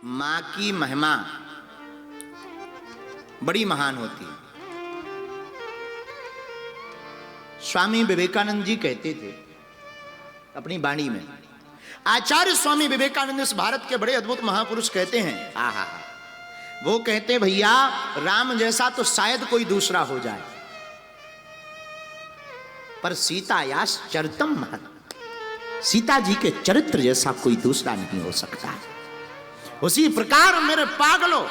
मां की महिमा बड़ी महान होती है। स्वामी विवेकानंद जी कहते थे अपनी वाणी में, आचार्य स्वामी विवेकानंद इस भारत के बड़े अद्भुत महापुरुष कहते हैं, आहा, वो कहते भैया राम जैसा तो शायद कोई दूसरा हो जाए, पर सीतायास चरितम महत्, सीता जी के चरित्र जैसा कोई दूसरा नहीं हो सकता है। उसी प्रकार मेरे पागलों,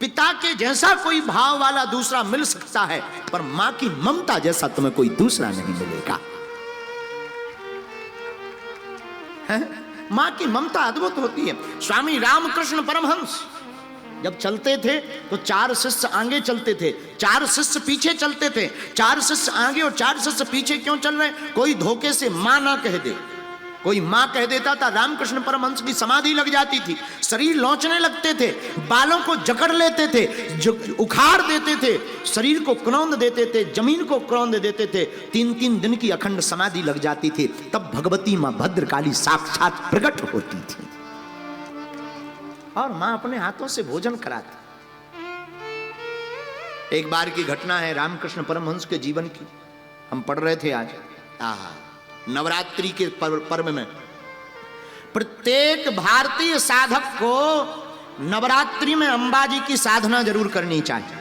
पिता के जैसा कोई भाव वाला दूसरा मिल सकता है, पर मां की ममता जैसा तुम्हें कोई दूसरा नहीं मिलेगा। मां की ममता अद्भुत होती है। स्वामी रामकृष्ण परमहंस जब चलते थे तो 4 शिष्य आगे चलते थे, 4 शिष्य पीछे चलते थे। 4 शिष्य आगे और 4 शिष्य पीछे क्यों चल रहे? कोई धोखे से मां ना कह दे। कोई मां कह देता था, रामकृष्ण परमहंस की समाधि लग जाती थी, शरीर लौचने लगते थे, बालों को जकड़ लेते थे, उखाड़ देते थे, शरीर को क्रौंद देते थे, जमीन को क्रौंद देते थे। 3-3 दिन की अखंड समाधि लग जाती थी। तब भगवती मां भद्रकाली साक्षात प्रकट होती थी और मां अपने हाथों से भोजन कराती। एक बार की घटना है रामकृष्ण परमहंस के जीवन की, हम पढ़ रहे थे आज। नवरात्रि के पर्व में प्रत्येक भारतीय साधक को नवरात्रि में अंबाजी की साधना जरूर करनी चाहिए,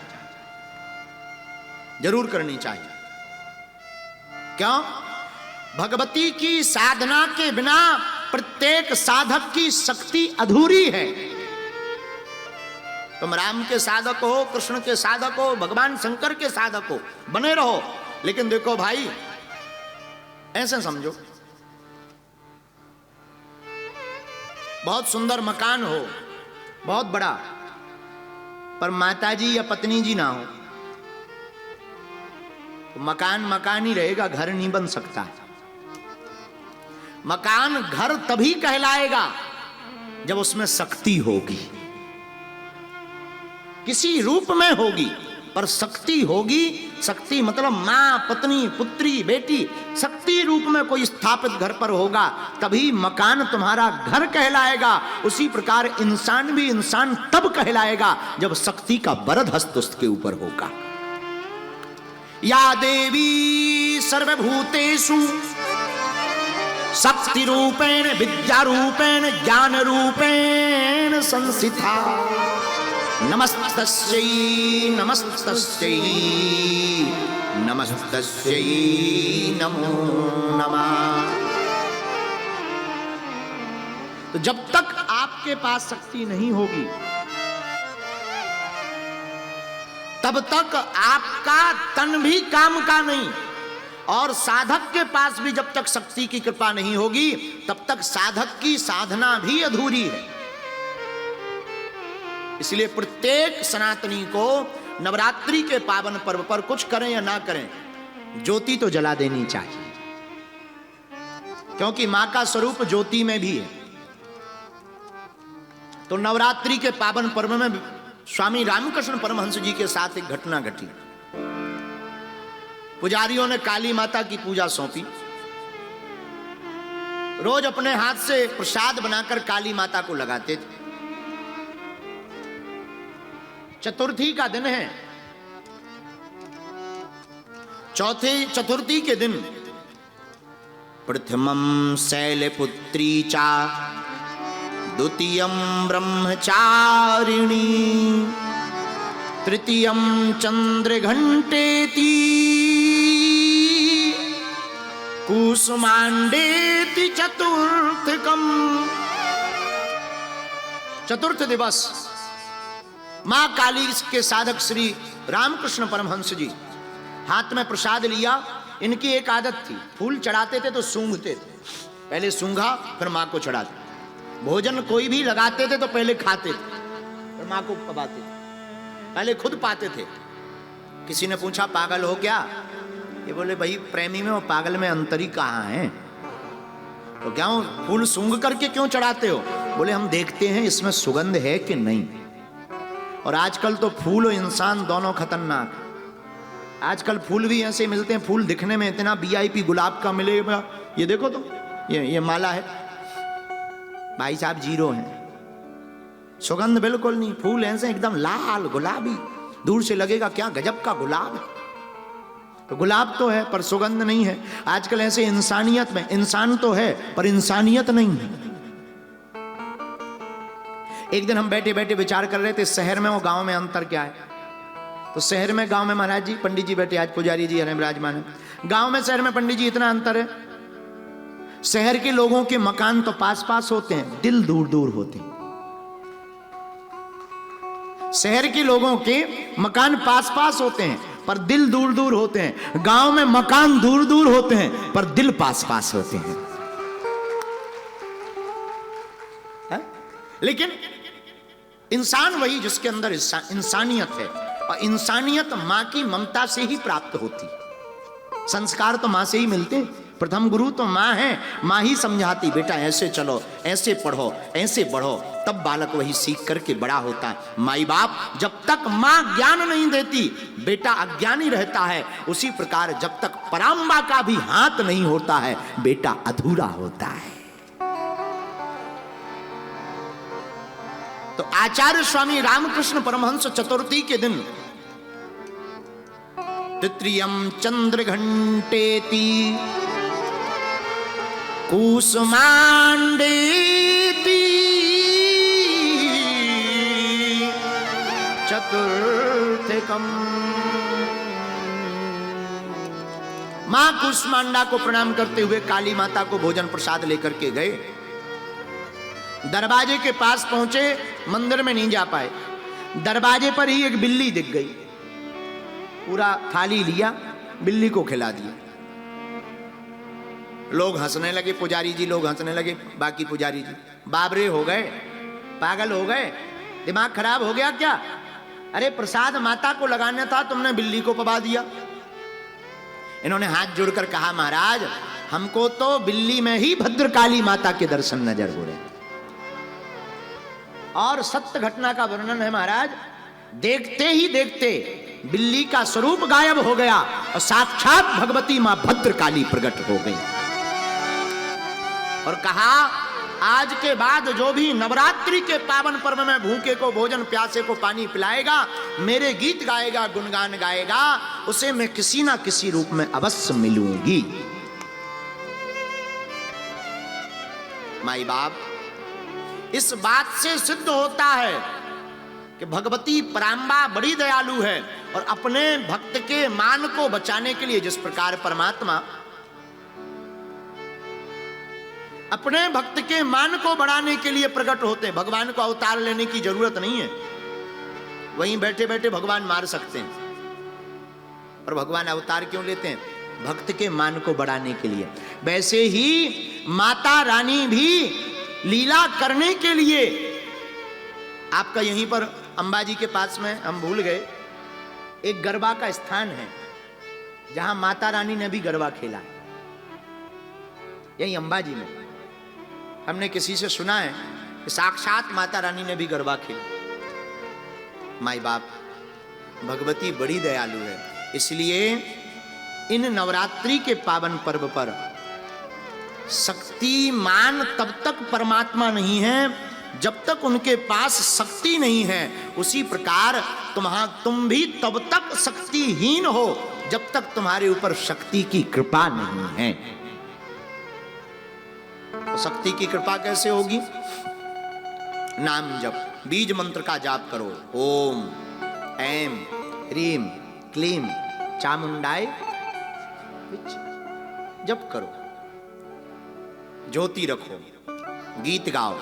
जरूर करनी चाहिए। क्यों? भगवती की साधना के बिना प्रत्येक साधक की शक्ति अधूरी है। तुम राम के साधक हो, कृष्ण के साधक हो, भगवान शंकर के साधक हो, बने रहो। लेकिन देखो भाई, ऐसे समझो, बहुत सुंदर मकान हो, बहुत बड़ा, पर माताजी या पत्नी जी ना हो तो मकान मकान ही रहेगा, घर नहीं बन सकता। मकान घर तभी कहलाएगा जब उसमें शक्ति होगी, किसी रूप में होगी, पर शक्ति होगी। शक्ति मतलब मां, पत्नी, पुत्री, बेटी, शक्ति रूप में कोई स्थापित घर पर होगा, तभी मकान तुम्हारा घर कहलाएगा। उसी प्रकार इंसान भी इंसान तब कहलाएगा जब शक्ति का वरद हस्त उसके ऊपर होगा। या देवी सर्वभूतेषु शक्ति रूपेण विद्या रूपेण ज्ञान रूपेण संस्थिता, नमस्तस्यै नमस्तस्यै नमस्तस्यै नमो नमः। तो जब तक आपके पास शक्ति नहीं होगी तब तक आपका तन भी काम का नहीं, और साधक के पास भी जब तक शक्ति की कृपा नहीं होगी तब तक साधक की साधना भी अधूरी है। इसलिए प्रत्येक सनातनी को नवरात्रि के पावन पर्व पर कुछ करें या ना करें, ज्योति तो जला देनी चाहिए, क्योंकि मां का स्वरूप ज्योति में भी है। तो नवरात्रि के पावन पर्व में स्वामी रामकृष्ण परमहंस जी के साथ एक घटना घटी। पुजारियों ने काली माता की पूजा सौंपी। रोज अपने हाथ से प्रसाद बनाकर काली माता को लगाते थे। चतुर्थी का दिन है, चतुर्थी के दिन प्रथमं शैलपुत्री चा द्वितीयं ब्रह्मचारिणी तृतीयं चंद्रघंटेति कुसुमांडेति चतुर्थकम। चतुर्थ दिवस मां काली के साधक श्री रामकृष्ण परमहंस जी हाथ में प्रसाद लिया। इनकी एक आदत थी, फूल चढ़ाते थे तो सूंघते थे, पहले सूंघा फिर मां को चढ़ाते। भोजन कोई भी लगाते थे तो पहले खाते थे फिर मां को पवाते, पहले खुद पाते थे। किसी ने पूछा पागल हो क्या? ये बोले भाई प्रेमी में और पागल में अंतर ही कहाँ है? तो क्या हो, फूल सूंघ करके क्यों चढ़ाते हो? बोले हम देखते हैं इसमें सुगंध है कि नहीं। और आजकल तो फूल और इंसान दोनों खतरनाक। आजकल फूल भी ऐसे मिलते हैं, फूल दिखने में इतना वीआईपी गुलाब का मिलेगा, ये देखो तो ये माला है, भाई साहब जीरो हैं। सुगंध बिल्कुल नहीं, फूल ऐसे एकदम लाल गुलाबी, दूर से लगेगा क्या गजब का गुलाब है। तो गुलाब तो है पर सुगंध नहीं है। आजकल ऐसे इंसानियत में इंसान तो है पर इंसानियत नहीं है। एक दिन हम बैठे बैठे विचार कर रहे थे शहर में और गांव में अंतर क्या है। तो शहर में गांव में महाराज जी पंडित जी बैठे, आज पुजारी जी हमें विराजमान है। गांव में शहर में पंडित जी इतना अंतर है, शहर के लोगों के मकान तो पास पास होते हैं, दिल दूर दूर होते हैं। शहर के लोगों के मकान पास पास होते हैं पर दिल दूर दूर होते हैं। गांव में मकान दूर दूर होते हैं पर दिल पास पास होते हैं। है? लेकिन इंसान वही जिसके अंदर इंसानियत है, और इंसानियत मां की ममता से ही प्राप्त होती। संस्कार तो मां से ही मिलते हैं। प्रथम गुरु तो मां है, मां ही समझाती, बेटा ऐसे चलो, ऐसे पढ़ो, ऐसे बढ़ो, तब बालक वही सीख करके बड़ा होता है। माई बाप जब तक मां ज्ञान नहीं देती बेटा अज्ञानी रहता है, उसी प्रकार जब तक पराम्बा का भी हाथ नहीं होता है बेटा अधूरा होता है। तो आचार्य स्वामी रामकृष्ण परमहंस चतुर्थी के दिन तृतीयम चंद्र घंटेति कुसुमांडेति चतुर्थकम, मां कुसुमांडा को प्रणाम करते हुए काली माता को भोजन प्रसाद लेकर के गए। दरवाजे के पास पहुंचे, मंदिर में नहीं जा पाए। दरवाजे पर ही एक बिल्ली दिख गई, पूरा थाली लिया, बिल्ली को खिला दिया। लोग हंसने लगे, पुजारी जी लोग हंसने लगे। बाकी पुजारी जी बाबरे हो गए, पागल हो गए, दिमाग खराब हो गया क्या? अरे प्रसाद माता को लगाना था, तुमने बिल्ली को पवा दिया। इन्होंने हाथ जोड़कर कहा महाराज हमको तो बिल्ली में ही भद्रकाली माता के दर्शन नजर हो रहे। और सत्य घटना का वर्णन है महाराज, देखते ही देखते बिल्ली का स्वरूप गायब हो गया और साक्षात भगवती मां भद्रकाली प्रकट हो गई। और कहा आज के बाद जो भी नवरात्रि के पावन पर्व में भूखे को भोजन, प्यासे को पानी पिलाएगा, मेरे गीत गाएगा, गुणगान गाएगा, उसे मैं किसी ना किसी रूप में अवश्य मिलूंगी। माई बाप इस बात से सिद्ध होता है कि भगवती पराम्बा बड़ी दयालु है और अपने भक्त के मान को बचाने के लिए जिस प्रकार परमात्मा अपने भक्त के मान को बढ़ाने के लिए प्रकट होते हैं। भगवान को अवतार लेने की जरूरत नहीं है, वहीं बैठे बैठे भगवान मार सकते हैं। और भगवान अवतार क्यों लेते हैं? भक्त के मान को बढ़ाने के लिए। वैसे ही माता रानी भी लीला करने के लिए, आपका यहीं पर अंबाजी के पास में, हम भूल गए, एक गरबा का स्थान है जहां माता रानी ने भी गरबा खेला है, यही अंबाजी में। हमने किसी से सुना है कि साक्षात माता रानी ने भी गरबा खेला। माई बाप भगवती बड़ी दयालु है, इसलिए इन नवरात्रि के पावन पर्व पर शक्तिमान तब तक परमात्मा नहीं है जब तक उनके पास शक्ति नहीं है। उसी प्रकार तुम भी तब तक शक्तिहीन हो जब तक तुम्हारे ऊपर शक्ति की कृपा नहीं है। तो शक्ति की कृपा कैसे होगी? नाम जप, बीज मंत्र का जाप करो। ओम ऐम ह्रीम क्लीम चामुंडाय जप करो, ज्योति रखो, गीत गाओ,